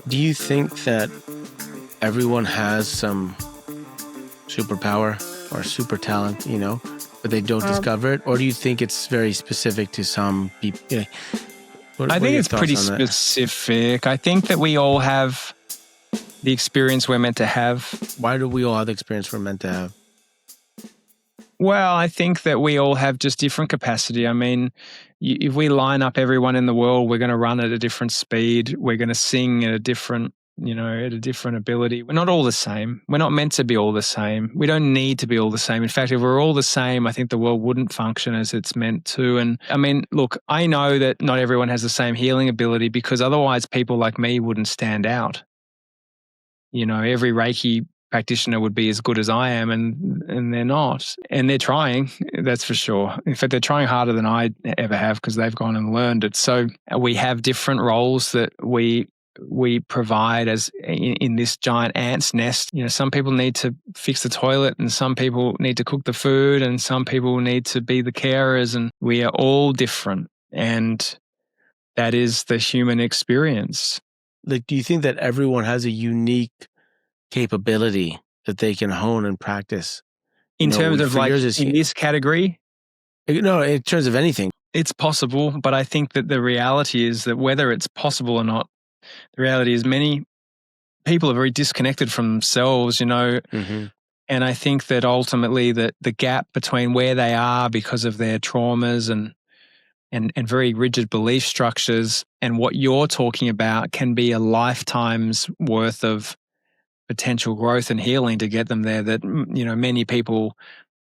Do you think that everyone has some superpower or super talent, but they don't discover it? Or do you think it's very specific to some people? I think it's pretty specific. I think that we all have the experience we're meant to have. Why do we all have the experience we're meant to have? Well, I think that we all have just different capacity. I mean, if we line up everyone in the world, we're going to run at a different speed. We're going to sing at a different ability. We're not all the same. We're not meant to be all the same. We don't need to be all the same. In fact, if we're all the same, I think the world wouldn't function as it's meant to. And I mean, look, I know that not everyone has the same healing ability because otherwise people like me wouldn't stand out. Every Reiki practitioner would be as good as I am, and they're not. And they're trying, that's for sure. In fact, they're trying harder than I ever have because they've gone and learned it. So we have different roles that we provide as in this giant ant's nest. Some people need to fix the toilet, and some people need to cook the food, and some people need to be the carers, and we are all different. And that is the human experience. Like, do you think that everyone has a unique capability that they can hone and practice? In terms of like in this category? No, in terms of anything. It's possible, but I think that the reality is that whether it's possible or not, the reality is many people are very disconnected from themselves, Mm-hmm. And I think that ultimately that the gap between where they are because of their traumas and very rigid belief structures and what you're talking about can be a lifetime's worth of potential growth and healing to get them there that, many people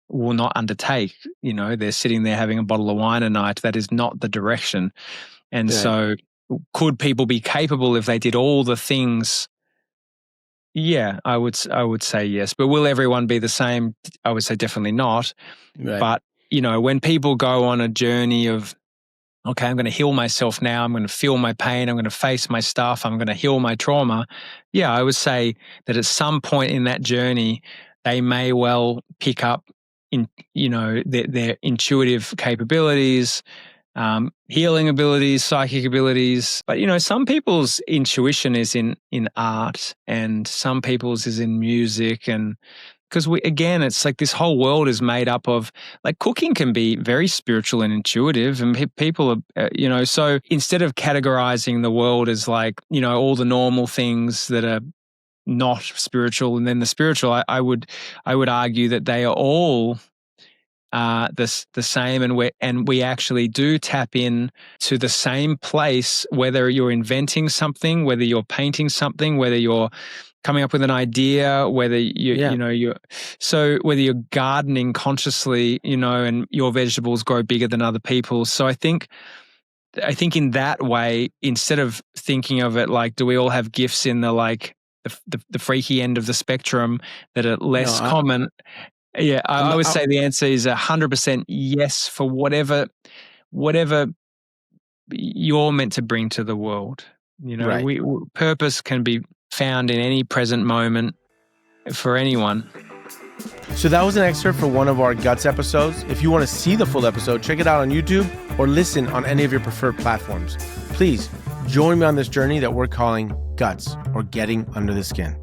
will not undertake. They're sitting there having a bottle of wine a night. That is not the direction. And so could people be capable if they did all the things? Yeah, I would say yes. But will everyone be the same? I would say definitely not. Right. But, when people go on a journey of, okay, I'm going to heal myself now. I'm going to feel my pain. I'm going to face my stuff. I'm going to heal my trauma. Yeah, I would say that at some point in that journey, they may well pick up their intuitive capabilities, healing abilities, psychic abilities. But, some people's intuition is in art and some people's is in music. And because it's like this whole world is made up of, like, cooking can be very spiritual and intuitive, and people are, so instead of categorizing the world as like, all the normal things that are not spiritual and then the spiritual, I would argue that they are all the same, and we actually do tap in to the same place, whether you're inventing something, whether you're painting something, whether you're coming up with an idea, whether whether you're gardening consciously, and your vegetables grow bigger than other people's. So I think in that way, instead of thinking of it like, do we all have gifts in the like the freaky end of the spectrum that are less common? Yeah, I would say the answer is 100% yes for whatever you're meant to bring to the world. Right. Purpose can be found in any present moment for anyone. So that was an excerpt for one of our Guts episodes. If you want to see the full episode, check it out on YouTube or listen on any of your preferred platforms. Please join me on this journey that we're calling Guts, or Getting Under the Skin.